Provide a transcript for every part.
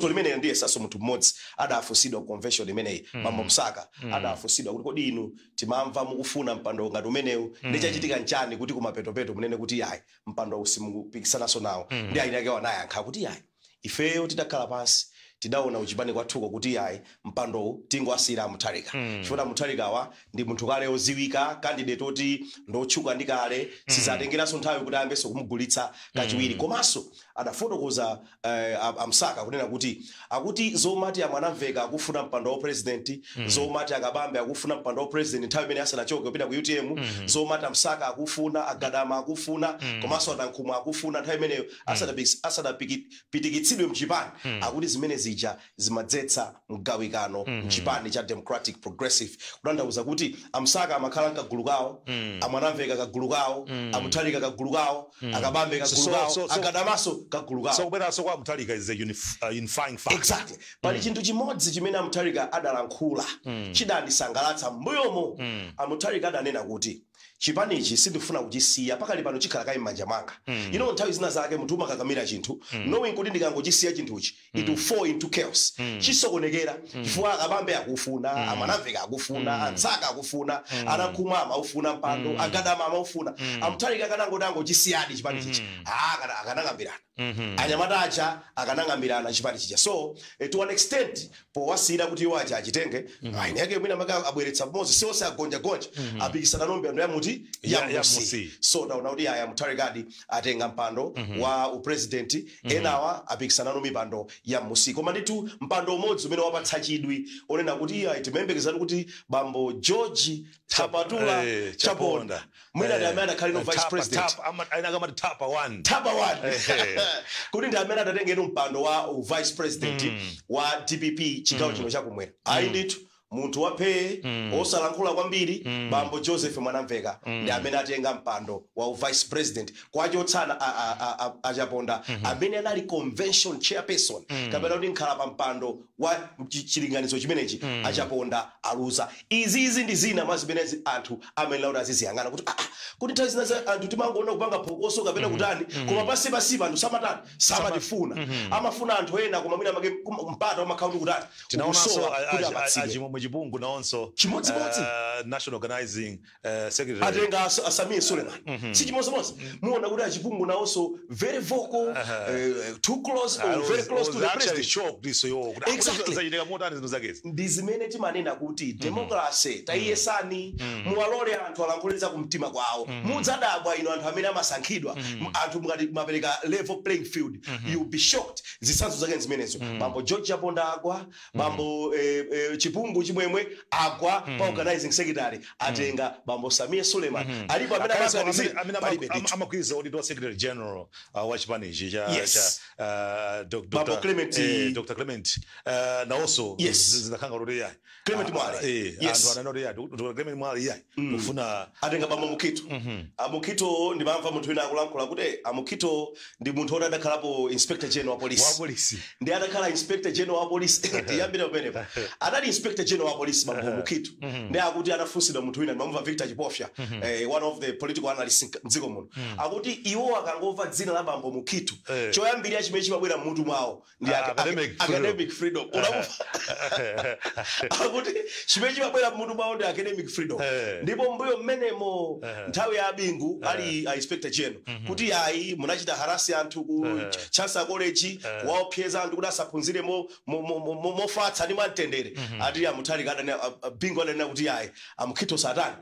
vuto limene ndiye saso munthu mmodzi adafusidwa convention imeneyi Bambo Msaka adafusidwa kuti kodi inu timamva mukufuna mpando ngati umenewu ndi chachitika nchani kuti kumapetopeto munene kuti yayi mpando usimupikisanaso nawo ndi ayinake wanayankha kuti yayi ifeyo tidakhala pansi tidaona uchipani kwathuko kuti yayi mpando tingwasira Mutharika chifuna Mutharikawa ndi munthu kale oziwika candidate oti ndotchuka ndi kale sizatengeraso nthawi kuti ayambeso kumugulitsa kachiwiri komanso adafotokoza Msaka kunena kuti akuti zomati amwanamveka akufuna mpando wa president zomati akabambe akufuna mpando wa president nthawi imene asanachoke kupita ku UTM zomati Msaka akufuna agadama akufuna komanso adankhumwa akufuna nthawi imeneyo asadapitikitsidwe mchipani akuti zimene zija zimadzetsa mgawikano mchipani cha Democratic Progressive kutanthauza kuti Msaka amakhala kagulu kawo amwanamveka kagulu kawo Mutharika kagulu kawo akabambe kagulu kawo agadamaso kagulu kawo so kubera so kwa Mutharika is a unifying factor exactly pali chinthu chimodzi chimene Mutharika adalankhula chidandisangalatsa mbuyomo Mutharika adanena kuti chipanichi sindifuna kuchisiya pakali pano chikhala kai m'manja mwanga you know nthawi zina zake munthu umakakamira chinthu knowing kuti ndikangochisiya chinthuchi it will fall into chaos chisokonekera chifukwa akabambe akufuna amwanamveka akufuna Msaka akufuna anakhumwa amaufuna mpando agadama amaufuna Mutharika akanangoti angochisiyadi chipanichi akanangambirana anyamata acha akanangambirana chipani chicha so to an extent powasira kuti iwo acha achitenge ayineke mwina maka abweretsa pamodzi sonse agonja apikisana nombe ando yamuti yamusi so ndaona kuti aya Mutharika atenga mpando wa upresident enawa apikisana nomipando yamusi koma nditu mpando umodzi umene wapatsa chidwi onena kuti timembekezani kuti Bambo George Tapatula Chaponda mwina ndi amene akhali no vice president ayinaka tapa one kuti ndi amene atatengera mpando wa vice president wa DPP chigawo chino chakumwera ayi ndithu munthu waphe osalankhula kwambiri Bambo Joseph Mwanamveka ndi amene atenga mpando wa vice president kwachotsana Achaponda amene anali convention chairperson kapena kuti nkhala pa mpando wa chilinganizo chimenechi Achaponda aluza izi ndi zina mwa zimenezi anthu amene lauda aziziyang'ana kuti kuti nthawi zina za anthu timangoona kupanga phokoso kapena kutani koma pansi anthu samatifuna amafuna anthu ena koma mwina mpata wamakhaunti kutani tinaonanso Mujibungu naonso national organizing secretary atenga Samia Suleiman si chimozimozi muona kuti Achibungu naonso very vocal too close or very close to the president shock this yo ndi zimene timanena kuti democracy taiyesani muwalole anthu alankhulitsa kumtima kwawo mudzadabwa ino anthu amene amasankhidwa anthu mukati mapereka level playing field you be shocked zisanzo zake zimenezo Bambo George Chaponda agwa Bambo Chibungu chimwemwe agwa pa organizing secretary atenga Bambo Samia Suleiman alipo amene amakwiza auditor secretary general wa chipani cha Bambo Dr. Clement na also zinakhanga rodi yayi Clement Mwale andu ananodi yayi Dr. Clement Mwale yayi ufuna atenga Bambo Mukito Mukito ndimamva munthu wina akulankhula kuti Mukito ndi munthu oti adakhalapo inspector general wa police ndi adakhala inspector general wa police yambira pamenepo adali inspector general wa police Bambo Mukito ndi akuti anafunsidwa munthu wina ndimamva Victor Chipofya one of the political analysts mdziko muno akuti iwo akangomva dzina la Bambo Mukito choyambirira chimene chimabwera mmutu mwawo ndi academic freedom akuti chimene chimabwera mmutu mwawo ndi academic freedom ndipo mbuyo mmenemo nthawi ya Bingu ali inspector general kuti ayi munachita harasi anthu ku Chancellor College waopseza anthu kuti asaphunzire mofatsa ndi mwamtendere ati Mutharika Bingu adanena kuti ayi Mukito satani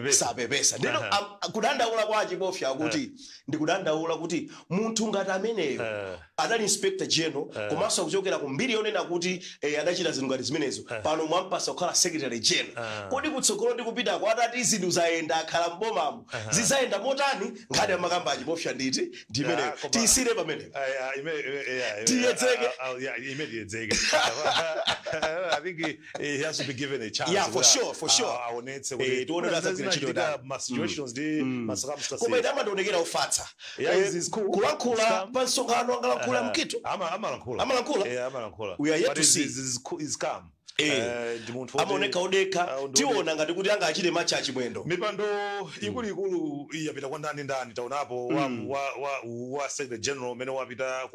sapepesa ndino kudandaula kwa Chipofya akuti ndikudandaula kuti munthu ngati ameneyo adali inspector general komanso kuchokera ku mbiri yonena kuti adachita zinthu ngati zimenezo pano mwampasa kukhala secretary general kodi kutsogolo ndi kupita kwa atati zinthu zayenda akhala mbomamo zizayenda motani ngati amakamba Chipofya nditi ndimene tisire pamene tiyedzeke I think he has to be given a chance. Yeah, for sure. I want to say situations koma idama ndonekera ufatsa kulankhula pansonkhano angalankhula Mukito amalankhula we are yet to see is calm ndi munthu amaoneka odekha tiona ngati kuti anga achite match achimwendo mipando ikuluikulu yapita kwa ndani taonapo wa secretary general umene wapita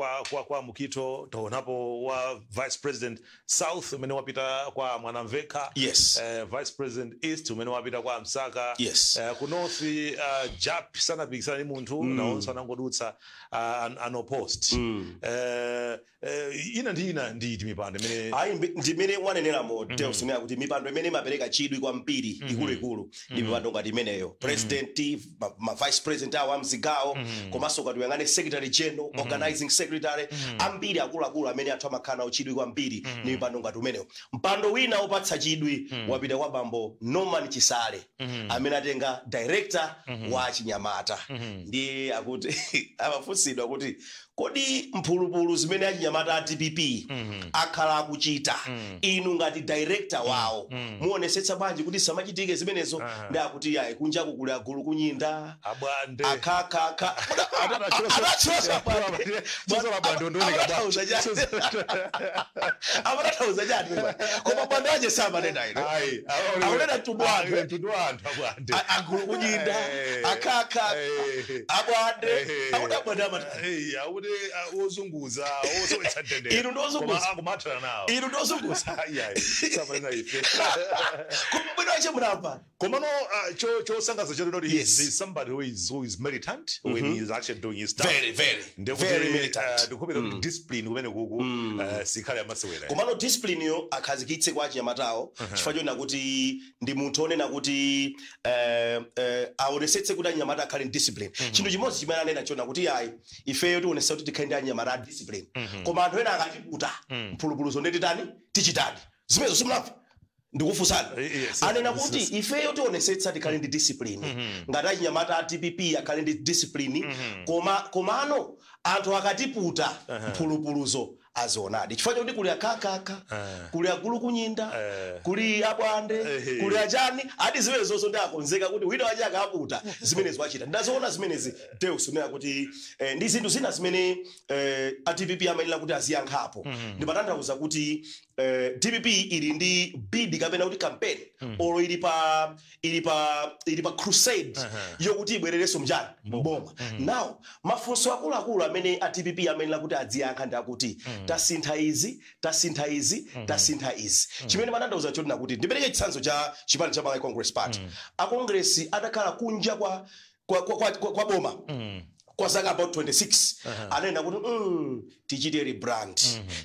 kwa Mukito, taonapo wa vice president south umene wapita kwa Mwanamveka, yes. Vice president east umene wapita kwa Msaka, yes. ku north Jap sanapikisana ni munthu naonso anangodutsa anopost ina ndi mipando imene ayi ndimene wanenera Deus imene kuti mipando imene mapereka chidwi kwa mpiri ikuluikulu ndi mipando ngati imeneyo president ma vice president awo amzigawo komanso ngati uyang'ane secretary general organizing secretary ambiri akuluakulu amene anthu amakhala nawo chidwi kwa mpiri ndi mipando ngati umeneyo. Mpando wina opatsa chidwi wapita kwa bambo Norman Chisale amene atenga director wa Chinyamata ndi akuti amafunsidwa kuti kodi mphulupulu zimene achinyamata a TPP akhala akuchita inu ngati director wawo muonesetsa bwanji kuti samachitike zimenezo ndi akuti yayi kunjaku kuli agulu kunyinda abwande akakaka amatauza chati koma bwande wache samanena ino akunena mtundu anthu abwande agulu kunyinda akaka abwande akudabwande amati ozunguza osowetsa tendere inu ndozunguza kumathana nawo inu ndozunguza yayi samanena ife koma bwino wache mnapa komano chosangaza chato is somebody who is militant when he is actually doing his stuff very militant ndikupita kuti discipline kumene kuku sikhale amasewera komano discipline yo akhazikitse kwa Chinyamatawo chifukwa chona kuti ndi munthu onena kuti aonesetse kuti Anyamata akhale discipline chinthu chimodzi chimene anena chona kuti yayi ifeyo tionesa kuti tikhale ndi Anyamata discipline koma anthu ena akatiputa mphulupulu zonde tani tichitani zimenezo simulapo ndikufunsana anena kuti ifeyo tionesetsa tikhale ndi discipline ngati Anyamata a TPP akhale ndi discipline komano anthu akatiputa mphulupuluzo azionadi chifukwa kuti kuli akakaka kuli agulu kunyinda kuli abwande kuli ajani adi zimene zonso ndi akonzeka kuti wina waje akaputa zimenezi wachita ndazoona zimenezi Deus unena kuti ndi zinthu zina zimene TPP amayenera kuti aziyankhapo ndimatanthauza kuti TPP ili ndi bid kapena kuti campaign olo ili pa crusade yokuti ibwerereso mjani mboma now mafunso akuluakulu amene TPP amayenera kuti aziyankha ndi akuti tasintha izi chimene matanthauza choti nakuti ndipereke chitsanzo cha chipani cha Malawi Congress Party a Congress atakhala kunja kwa boma kwa zaka about 26 anena kuti tichite rebrand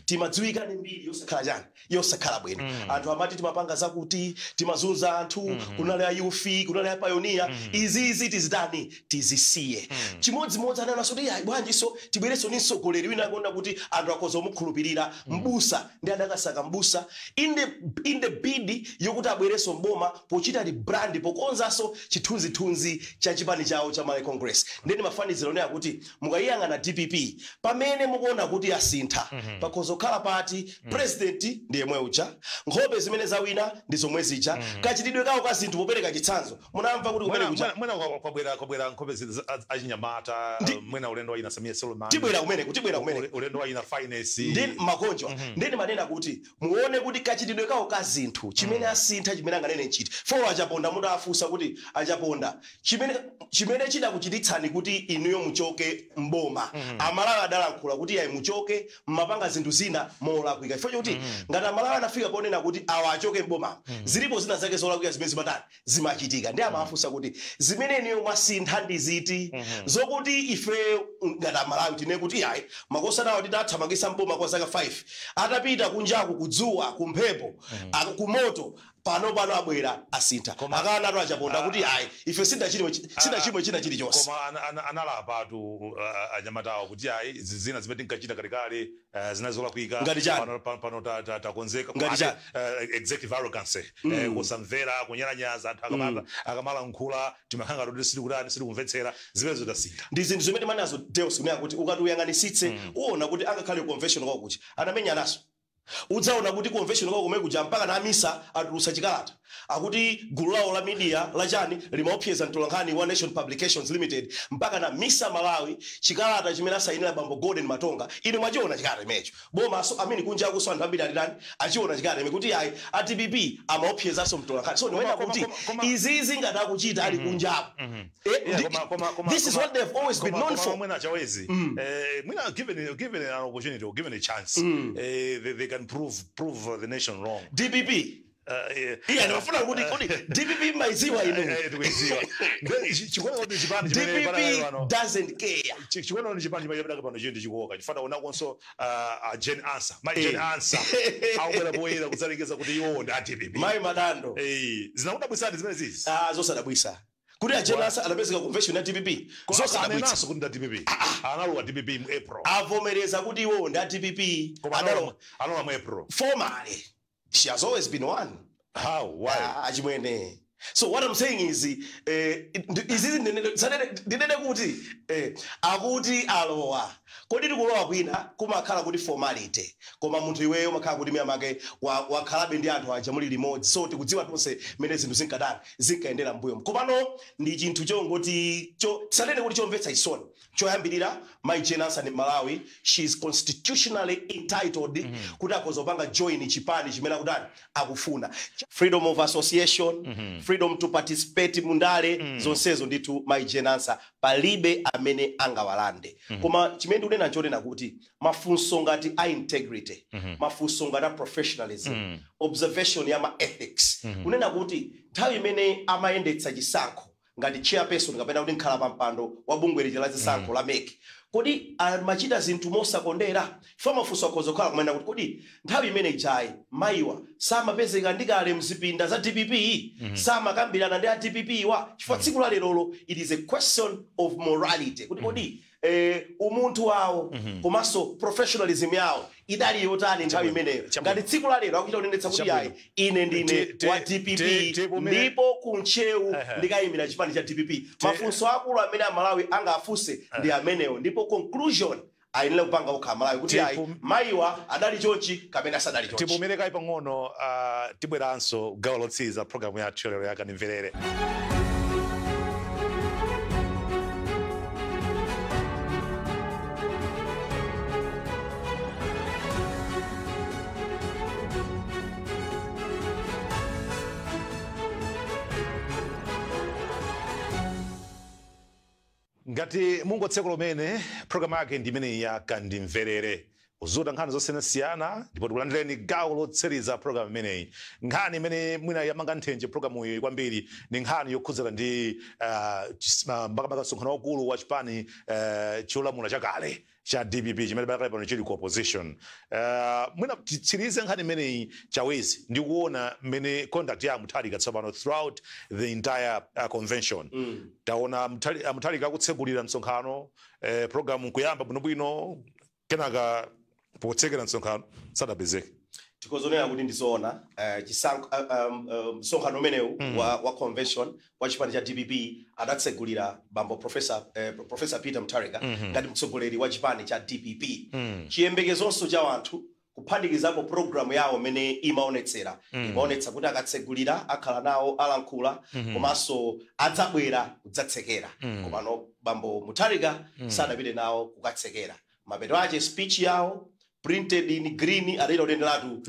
timadziwika ndi mbiri yosakhala chani yosakhala bwino anthu amati timapanga zakuti timazunza anthu kunali ayufi kunali apioneer izi tizitani tizisiye chimodzimodzi anena kuti yayi bwanji so tibwereso ni mtsogoleri wina akuona kuti anthu akhoza kumukhulupirira mbusa ndi adakasaka mbusa in the bid yokuti abwereso mboma pochita rebrand pokonzaso chithunzithunzi cha chipani chawo cha Malawi Congress ndeni mafaniziro ne akuti mukayiyang'ana TPP pamene mukuona kuti asintha pakhoza kukhala pati president ndiye mwe ucha nkhope zimene zawina ndi zomwe zija kachitidwe kawo ka zinthu popereka chitsanzo munamva kuti kumene kucha mwena kwabwera nkhope achinyamata mwena ulendo wa ina Samia Solomon tibwera kumene ulendo wa ina finance ndi makonjwa ndeni manena kuti muone kuti kachitidwe kawo ka zinthu chimene asintha chimene anganene nchiti fo achaponda muda afusa kuti achaponda chimene chida kuchititsani kuti inuyo muchoke mboma Amalawi adalankhula kuti yayi muchoke mmapanga zinthu zina molakwika chifukwa kuti ngati Amalawi anafika ponena kuti awa achoke mboma zilipo zina zake zolakwika zimene zimatani zimachitika ndi amafunsa kuti zimene niyo mwasintha ndi ziti zokuti ife ngati Amalawi tine kuti yayi makosa nawo titathamangisa mboma kwa zaka 5 atapita kunjaku kudzuwa kumphepo kumoto pano abwera asintha akana atu achaponda kuti hayi ife sida chimwe china chilichonse koma analapatu anyamatawo kuti hayi zina zimene tinkachita kalikale zinazolakwika pano takonzeka executive arrogance kusamvera kunyalanyaza anthu akamala nkhula timakhanga kuti sili kumvetsera zimenezo tasintha ndi zinthu zimene manazo Deus kunena kuti ukati uyang'anisitse uona kuti angakhale convention kwakucha anamenya naso udzaona kuti convention kwa kumene kuja mpaka na amisa atulusa chikalata akuti gulu lawo la media lachani limaopseza mtolankhani wa Nation Publications Limited mpaka na misa Malawi chikalata chimene asayinira bambo Gordon Matonga ine mwachiona chikalata imecho boma so amini kunja akuso anthu ambiri atitani achiona chikalata imekuti ayi ATPP amaopsezaso mtolankhani so niwena kuti izizi ngati akuchita ali kunjapo this is what they've always been known for mwina chawezi mwina given an opportunity or given a chance they can prove the nation wrong. DPP yeah, nafuna kuti DPP maiziwa ino. DPP doesn't care. Chikono ni chipani chimene pano chindi chikuoka. Chifana unakonso Gen Answer. My Gen Answer. Aubera boyera kusalekeza kuti iwo ndi DPP. Mai madando. Zinakudabwisa zimene zizi. Zosadabwisa. Kuti Gen Answer anapezeka convention ya DPP. Zosadabwisa kuti ndi DPP. Analuwa DPP mu April. Avomereza kuti iwo ndi DPP. Analuwa mu April. Formally. She has always been one. How? Why? Ajimwene. So what I'm saying is, akuti alowa. Kodi kulowa kwina kumakhala kuti formality. Koma munthu iweyo makhala kuti miyamake wakhalabe ndi anthu aja muli limodzi. So tikudziwa tonse mene zinthu zinkaendera mbuyo. Komano ndi chinthu chongoti tisanene kuti chomvetsa isoni. Choyambirira my Gen Answer in Malawi, she is constitutionally entitled kuti akozopanga join chipani chimene akutani akufuna. Freedom of association, freedom to participate mundale zonsezo nditu my Gen Answer palibe amene angawalande. Koma chimene unena chonena kuti mafunso ngati a integrity, mafunso ngati a professionalism, observation ya ma ethics. Unena kuti nthawi imene amayendetsa chisankho ngati chairperson kapena kuti nkhala pampando wa bungwe la zisankho la MEC. Kodi machita zinthu mosakondera chifukwa mafunso akhoza kukhala kumene kuti kodi nthawi imene ijayi mayiwa samapezeka ndi kale mzipinda za DPP samakambirana ndi a DPP wa chifukwa tsiku la lerolo it is a question of morality kuti kodi umunthu wawo komanso professionalism yawo idali yotani nthawi imeneyo ngati tsiku la lero akuchita kunenetsa kuti yayi ine ndine wa DPP ndipo kunchewu ndikayimira chipani cha DPP mafunso akulu amene Malawi angafunse ndi amenewo ndipo conclusion ayinile kupanga ukha Malawi kuti yayi mayiwa adali chonchi kapena sadali chonchi tipomereka ipang'ono tibweranso gawo lotsiriza program ya lero yakanimverere. Ngati mungu tseko lomene program yake ndi imene yakandimverere uzuta nkhani zosiyanasiyana ndipo tikulandireni gawo lotsiriza program imeneyi. Nkhani imene mwina yamanga nthenje program iyi kwambiri ni nkhani yokhudzana ndi makamaka msonkhano waukulu wa chipani cholamula chakale cha DPP chimene bakale pano chili ku opposition. Mwina titsirize nkhani imeneyi chawezi ndi kuona mmene conduct ya Mutharika tsopano throughout the entire convention. Taona Mutharika akutsegulira msonkhano program kuyamba bwinobwino kenaka potsekera msonkhano sadapezeke. Tikozonera kuti ndizoona msonkhano umenewu wa convention wa chipani cha DPP adatsegulira bambo Professor Peter Mutharika ngati mtsogoleri wa chipani cha DPP. Chiyembekezonso cha wanthu kuphatikizapo program yawo mene imaonetsera imaonetsa kuti akatsegulira akhala nawo alankhula komanso adzabwera kudzatsekera komano bambo Mutharika sadapite nawo kukatsekera. Mapeto ache speech yawo printed in green adayira utenderatu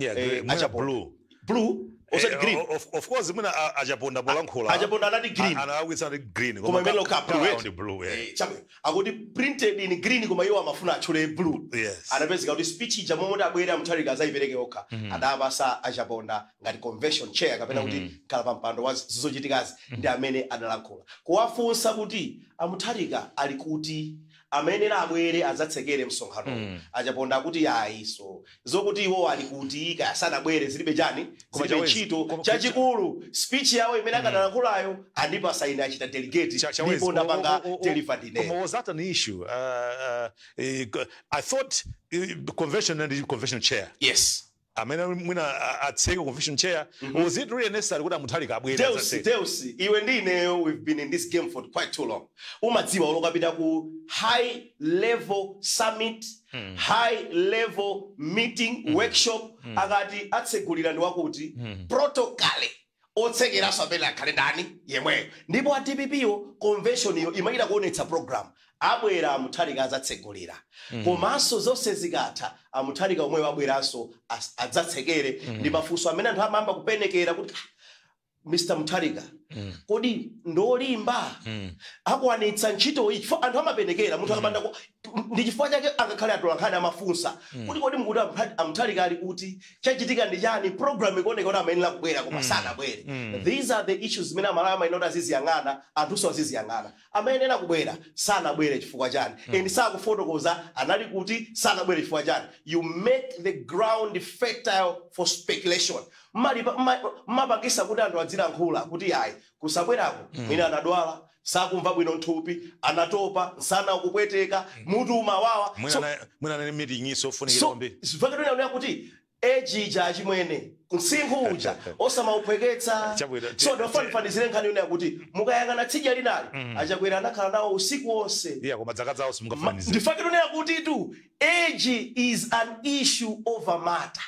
blue also green of course mwina ajaponda polankhula ajaponda anati green anawitsa green koma imelo ka blue akuti printed in green koma iwo amafuna achule blue anapezeka kuti speech ija momwe abwera Mutharika azayipereke okha adapasa ajaponda ngati convention chair kapena kuti khala pampando wa zochitikazi ndi amene adalankhula kuwafunsa kuti Mutharika ali kuti amenera abwere adzatsekere msonkhano ajaponda kuti yayi so zokuti iwo ali kuti kasanabwere zilibe chani koma chito chachikulu speech yawo imene akadalankhulayo andipa saini achita delegate ndipo ndapanga telefadine. Was that an issue? I thought convention and the convention chair. Yes. amene mwina atseke convention chair. Was it really necessary kuti Mutharika abwere? Deus, iwe ndine, we've been in this game for quite too long. Umadziwa olokapita ku high level summit, high level meeting, workshop, akati atsegulira ndi wakuti protocol otsekera sabela kalendani yemwe. Ndipo DPP yo convention yo imaita kuonetsa program. Abwera Mutharika azatsegulira. Komanso zonse zikatha Mutharika omwe wabweranso adzatsekere ndi mafunso amene anthu amamba kupenekera kuti Mr. Mutharika kodi ndolimba akwanitsa ntchito iyi anthu amapenekera munthu akapanda ndi chifukwa chake angakhale atolankhani amafunsa kuti kodi mkuti Mutharika ali kuti chachitika ndi chani program ikuoneka kuti amenera kubwera koma sanabwere. These are the issues zimene amalawi amayenera aziziyang'ana anthuso aziziyang'ana amayenera kubwera sanabwere chifukwa chani and sakufotokoza anali kuti sanabwere chifukwa chani. You make the ground fertile for speculation. Mapangisa kuti anthu adzilankhula kuti hayi kusabwerako mwina anadwala sakumva bwino nthupi anatopa sana ukupweteka mutu umawawa mwina nene meeting iso funikira kwambiri sivakatona kuti ejija achimwene msinkhu uja osamaupweketsa so ndofanifandizire nkhani yona kuti mukayangana tsidya linali achakwera anakhala nawo usiku wonse koma dzaka zawo simungafanizire ndifakatona kuti tu age is an issue over matter.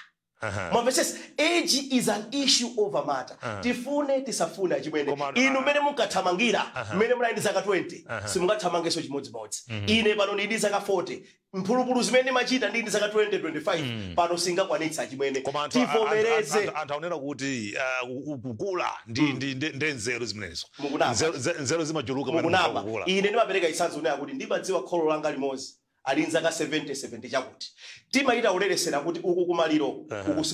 Mwapesesi, age is an issue over matter. Tifune tisafune achimwene. Inu mene mukathamangira, mene muna indizaka 20, simukathamangeso chimodzimodzi. Ine pano ndi indizaka 40. Mphulupulu zimene machita ndi indizaka 20-25, pano singakwanitsa achimwene. Tivomereze. Anthu aonera kuti kukula ndi nzeru zimenezo. Nzeru zimachuluka mukunama. Ine ndimapereka chitsanzo unena kuti ndimadziwa kholo langa limodzi. Alinzaka 70 chakuti timaita uleresera kuti uku kumaliro uku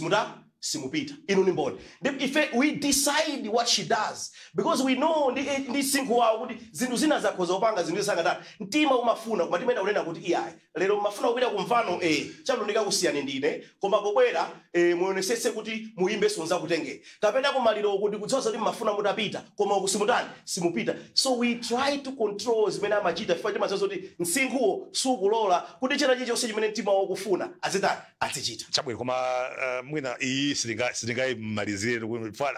simupita inu ni mboni. If we decide what she does because we know ndi sinkhu wawo kuti zinthu zina zakhoza upanga zinthu sangatana mtima umafuna koma timene unena kuti iyayi lero umafuna kupita kumvano chalondeka kusiyana ndine koma kubwera muonesese kuti muimbe sonza kutenge kapena kumaliro kuti kudzoza kuti mafuna mutapita koma uku simupita. So we try to control zimene amachita chifukwa chimazozo kuti msinkhuwo sukulola kuti china chilichonse chimene mtima wakufuna azichita. Chabwino koma mwina iyi silingai malizire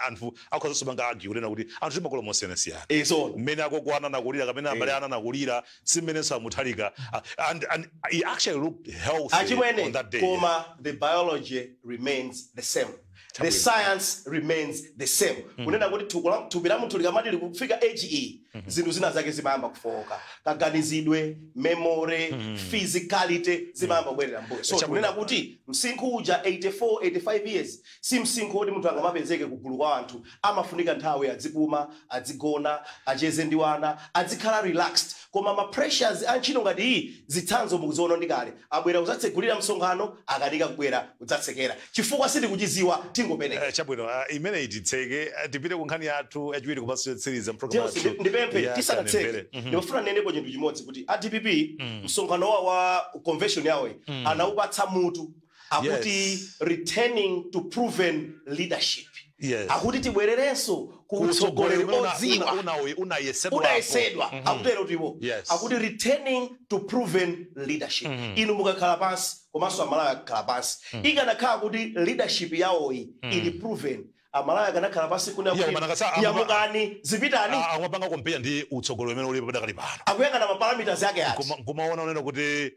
anthu akhoza subanga argue kunena kuti anthu timakolo mosiyana-siyana. Mmene akogwana nakulira kapena abale ana nakulira simene sa Mutharika and he actually looked healthy on that day. Koma the biology remains the same. The science remains the same. Kunena kuti tupira munthu likamati kufika age zinthu zina zake zimayamba kufoka kaganizidwe memory physicality zimayamba kubwerera mbuyo. So kunena kuti msinkhu uja 85 years si msinkhu oti munthu angamapezeke kugulu kwa anthu amafunika nthawi adzipuma adzigona acheze ndi wana adzikhala relaxed koma ma pressures antchito ngati iyi zitsanzo mukuziona ndi kale abwera kudzatsegulira msonkhano akanika kubwera kudzatsekera chifukwa siti kuchiziwa tingopereka. Chabwino imene ititseke tipite ku nkhani yathu yachiwiri kupanso series program yathu ndipemphe tisanatseke ndimafuna nenepo chinthu chimodzi kuti DPP msonkhano wa convention yawe anaupatsa mutu akuti returning to proven leadership. Akuti tibwererenso kutsogoleri odziwa unayesedwa akutero tiwo akuti returning to proven leadership. Inu mukakhala pansi komanso amalawi akakhala pansi ikanakhala kuti leadership yawoyi ili proven amalawi akanakhala pansi kuna yamukani zipitani amapanga kompenya ndi utsogolero umene ulipo padakali pano akuyang'ana maparameters yake ati kumaona unena kuti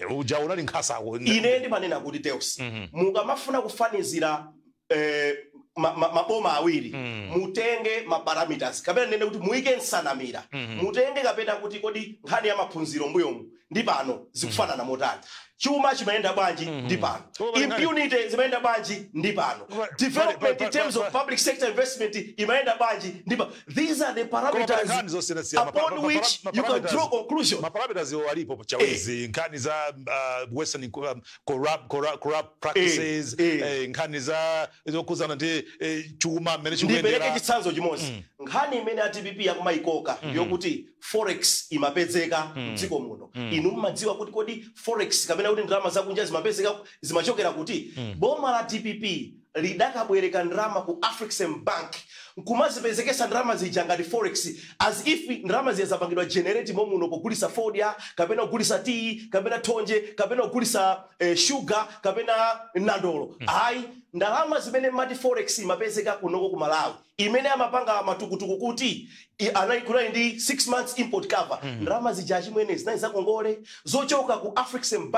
uja unali nkhasako. Ine ndimanena kuti Deus mukamafuna kufanizira maboma awiri mutenge maparameters kapena nene kuti muike nsanamira mutenge kapena kuti kodi nkhani ya maphunziro mbuyomu ndi pano zikufanana motani chuma chimayenda bwanji ndi pano impunity zimayenda bwanji ndi pano development in terms of public sector investment imayenda bwanji ndi pano. These are the parameters upon which you can draw conclusion. Maparameters yo alipo chawezi nkhani za western corrupt practices nkhani za zokuzana ndi chuma mmene chikuyendera. Ndipeleke chitsanzo chimodzi nkhani imene DPP yakumayikoka yokuti forex imapezeka mdziko muno inu mmadziwa kuti kodi forex kapena kuti ndalama zakunja zimapezeka zimachokera kuti boma la DPP lidakabwereka ndalama ku African Bank nkumazipezekesa ndalama zija ngati forex as if ndalama ziya zapangidwa generate momuno pogulisa fodya kapena kugulisa tea kapena thonje kapena kugulisa sugar kapena nandolo ayi ndalama zimene mati forex imapezeka kunoko ku Malawi imene amapanga matukutuku kuti anaikula ndi 6 months import cover ndalama zija chimwene zinali za Ngongole zochoka ku African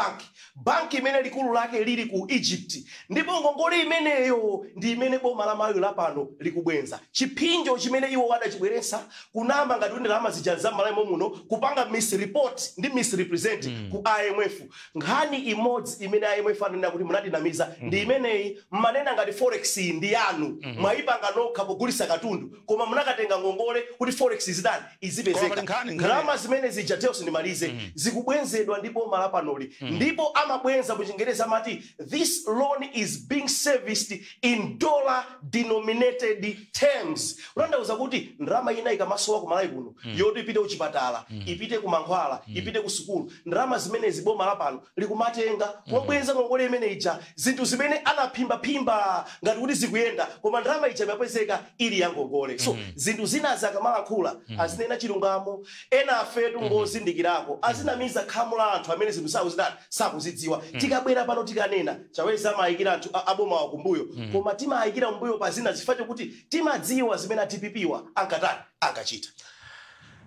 bank imene likulu lake lili ku Egypt ndipo Ngongole imeneyo ndi imene boma la Malawi lapano likubwenza chipinjo chimene iwo adachibweretsa kunama ngati ndalama zija za Malawi momuno kupanga misreport ndi misrepresent ku IMF nkhani imodzi imene IMF anena kuti munadinamiza ndi imeneyi manena ngati forex ndi yanu mwaipanga nokha pogulisa katundu koma munakatenga Ngongole kuti forex zidani izipezeka ndalama zimene zija Deus ndimalize zikubwenzedwa ndipo malapanoli ndipo amabwenza mu Chingereza mati this loan is being serviced in dollar denominated terms unandauza kuti ndalama ina ikamasowa ku Malawi kuno yoti ipite ku chipatala ipite ku mankhwala ipite ku sukulu ndalama zimene ziboma lapano likumatenga pobwenza Ngongole imene ija zinthu zimene anaphimba ngati kuti zikuyenda koma ndalama ija imapezeka ili ya Ngongole so zinthu zina zakamalakula azinena chilungamo ena afetu ngozindikirako azinamiza khamu la anthu amene zinthu sawo zidani sakuzidziwa tikabwera pano tikanena chaweza mayikira anthu aboma wakumbuyo koma timayikira mbuyo pa zina zifate kuti timadziwa zimene atipipiwa ankatani ankachita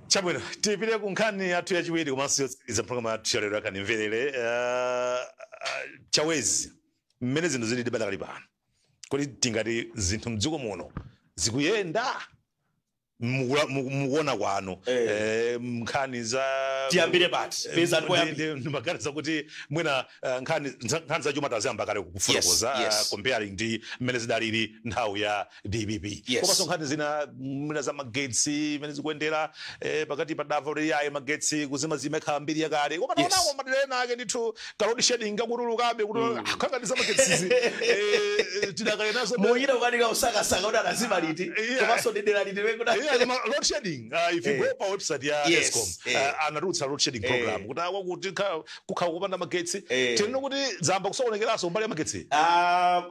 chabwino tipite ku nkhani yathu yachiwiri komanso iza program yathu yalero yakanimverere chawezi mmene zinthu zili dibadakali pano kuti tingati zinthu mdziko muno zikuyenda mukuona kwano nkhani za tiyambire pati peza ndimaganiza kuti mwina nkhani za chuma taziyamba kale kufotokoza comparing ndi mmene zidalili nthawi ya DBP komanso nkhani zina mwina za magetsi mmene zikuyendera pakati pa dava kuti yayi magetsi kuzimazima ikhala mbiri yakale koma taonako madelena ake ndithu kalodi shedding akutulukabe kuti khanga ndi za magetsizi tidakale nazo moyira ukanika usakasaka kuti anazima liti komanso didera liti load shedding if you go pa website ya Eskom anarutsa load shedding program kutawa kuti kukhala kupanda magetsi tino kuti zamba kusokonekeraso mbali ya magetsi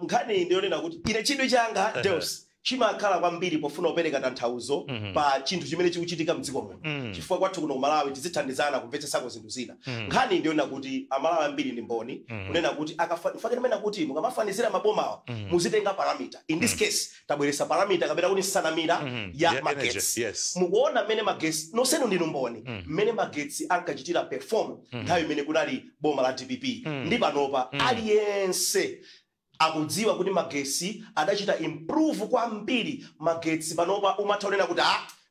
nkhani ndiyonena kuti ine chidwi changa Deus chimakhala kwambiri pofuna kupereka tanthauzo pa chinthu chimene chikuchitika mdziko muno chifukwa kwathu kuno ku Malawi tizithandizana kumvetsesako zinthu zina nkhani ndiyonena kuti amalawi ambiri ndi mboni kunena kuti akafanira mena kuti mukamafanizira mabomawa muzitenga parameter in this case tabweresa parameter kapena kuti sanamira ya magetsi mukuona mmene magetsi nosenu ndinu mboni mmene magetsi ankachitira perform nthawi imene kunali boma la DPP ndi panopa aliyense akudziwa kuti magetsi adachita improve kwambiri magetsi panopa umathaonena kuti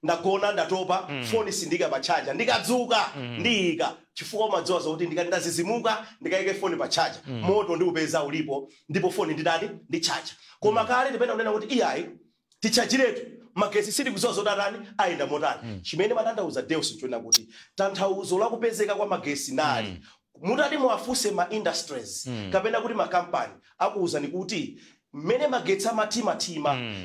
ndagona ndatopa phone sindika pa charger ndikadzuka ndiyika chifukwa umadziwa zoti ndazizimuka ndikayike phone pa charger moto ndiupeza ulipo ndipo phone ndidati ndi charger koma kale ndipenda kunena kuti iyayi tichajiretu magetsi sili kuziwa zodatani ayenda motani chimene matandauza Deus nchona kuti tanthauzo la kupezeka kwa magetsi nali mutati muafuse ma industries kapena kuti ma company akuuzani kuti mmene magetsi amatima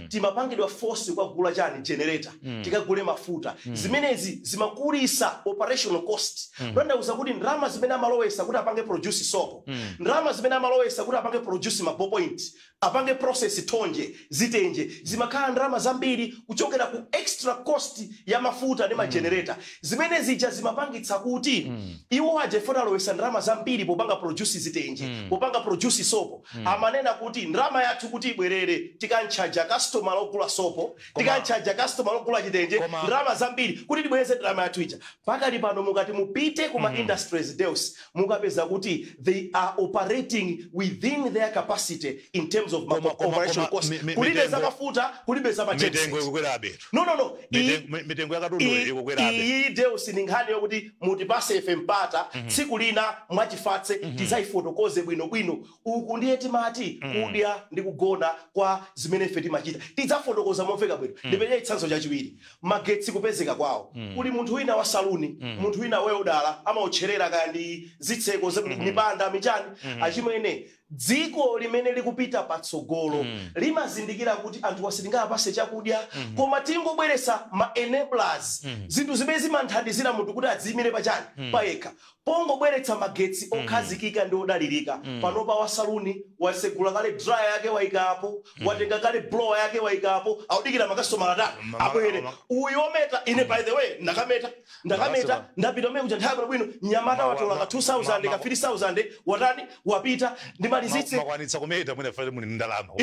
timapangidwa force kwa gula chani generator tikagule mafuta zimenezi zimakulisa operational cost ndandauza kuti ndalama zimene amalowesa kuti apange produce sopo ndalama zimene amalowesa kuti apange produce ma point apange process thonje zitenje zimakhala ndalama zambiri kuchokera ku extra cost ya mafuta ndi ma generator zimene zija zimapangitsa kuti iwo ajefuna lowesa ndalama zambiri popanga produce zitenje popanga produce sopo amanena kuti ndalama yathu kuti ibwerere tikanchaja customer lokula sopo tikanchaja customer lokula chitenje ndalama zambiri kuti tibwereze ndalama yathu ija pakali pano mukati mupite kuma industries Deus mukapeza kuti they are operating within their capacity in terms of operational cost kulibe za mafuta kulibe za magetsi mitengo ikukwerabe no mitengo yakatundu ikukwerabe iyi Deus ni nkhani yokuti mutipase FM mpata tsiku lina mwachifatse tizaifotokoze bwino uku ndiye timati kudya ndi kugona kwa zimene ife timachita tidzafotokoza momveka bwino ndipenye chitsanzo chachiwiri magetsi kupezeka kwawo kuli munthu wina wa saluni munthu wina weudala amaotcherera kaya ndi zitseko mipanda michani achimwene dziko limene likupita patsogolo limazindikira kuti anthu wasingapase chakudya koma tingobweretsa ma enablers zinthu zimene zimanthandizira munthu kuti adziyimire pachani payekha pongobweretsa magetsi okhazikika ndi odalirika panopa wa saluni wasegula kale dryer yake waikapo watenga kale blower yake waikapo audikira makastomala atatu abwere uyu ometa ine by the way ndakameta ndapita mwe kuja nthawi bwino nyamata watola ka 2000 ka 3000 watani wapita ndimalizitse makwanitsa kumeta mwina fale muni ndalama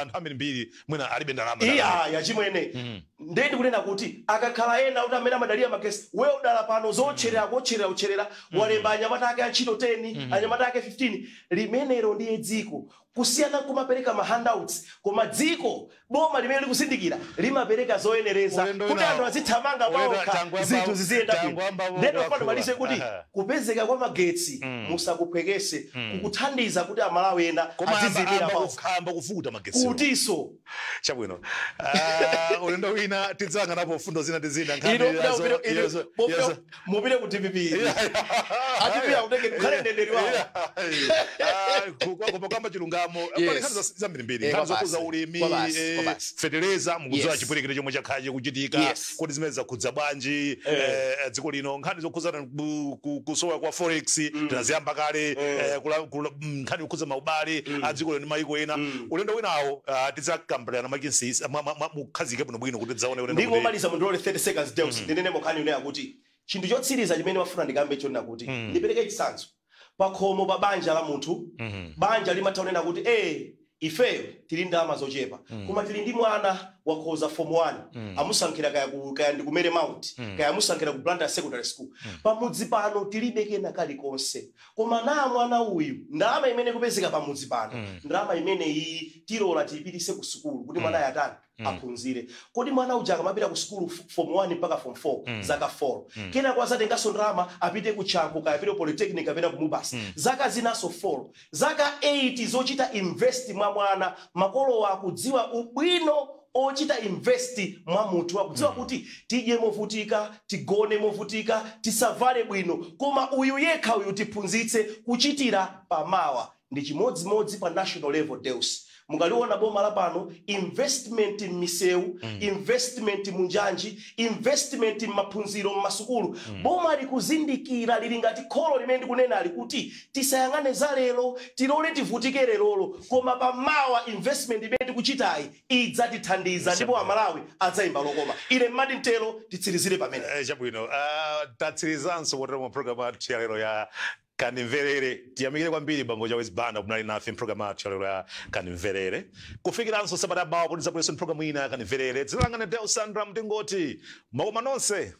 anthu ambiri mbiri mwina alibe ndalama ya chimwene ndeti kunena kuti akakhala ena kuti amene amadalira magesi we udala pano zocherera kucherera walemba anyamata ake antchito 10 anyamata ake 15 limenero ndiye dziko kusiyana kumapereka ma handouts koma dziko boma limene likusindikira limapereka zoyenereza kuti anthu azithamanga pawokha zinthu ziziyenda bwino ndeto pano malise kuti kupezeka kwa magetsi musakuphekese kukuthandiza kuti amalawi ena azizimira pawokha kufuta magetsi kutiso chabwino ulendo wina tidzanga napo fundo zina tizina nkhani mupire ku TPP atipira kutenge kukhale ndenderi wawo koma kamba chilungamo pali nkhani zambirimbiri nkhani zokuza ulimi fetereza mukudziwa chipwirikire chomwe chakhaje kuchitika kuti zimene zakhudza bwanji dziko lino nkhani zokhuzana kusowa kwa forex tinaziyamba kale nkhani yokhudza maubale a dziko lino ndi mayiko ena ulendo winawo tidzakambirana makinsi mukhazike bwinobwino kuti tidzaone ulendo ndingomaliza mundilole 30 seconds Deus ndinene mokhani uneya kuti chinthu chotsiriza chimene wafuna ndikambe chonena kuti ndipereke chitsanzo pakhomo pa banja la munthu banja limathaonena kuti ifeyo tili ndalama zochepa koma tili ndi mwana wakhoza form 1 amusankhira kaya ndi kumere mount kaya amusankhira ku Blantyre Secondary School pamudzi pano tilibe kena kalikonse koma na mwana uyu ndalama imene kupezeka pamudzi pano ndalama imene iyi tilola tiyipitise ku sukulu kuti mwana yatani aphunzire kodi mwana uja akamapita ku sukulu form 1 mpaka form 4 zaka 4 kena kwa zatengaso ndalama apite ku Chanko kaya apite polytechnic kapena ku Mubas zaka zinaso 4 zaka 8 zochita invest mwa mwana makolo akudziwa ubwino ochita investi mwa munthu akudziwa kuti tidye movutika tigone movutika tisavale bwino koma uyu yekha uyu tiphunzitse kuchitira pamawa ndi chimodzimodzi pa national level Deus mungaliona boma la pano investment m'misewu investment munjanji investment m'maphunziro m'masukulu boma likuzindikira lili ngati kholo limene ndikunena ali kuti tisayang'ane za lero tilole tivutike lerolo koma pamawa investment imene tikuchitayi idzatithandiza ndipo amalawi adzayimba lokoma ine mmati mtelo titsirizire pamene chabwino tatsirizanso kotero mu program athu ya lero ya Kanimverere tiyamikire kwambiri bango Jawes Banda kunali nafe program athu lero ya Kanimverere kufikiranso sabata bawo kuti zabweso program ina ya Kanimverere dzilangane Deus Sandra Mtingoti makoma nonse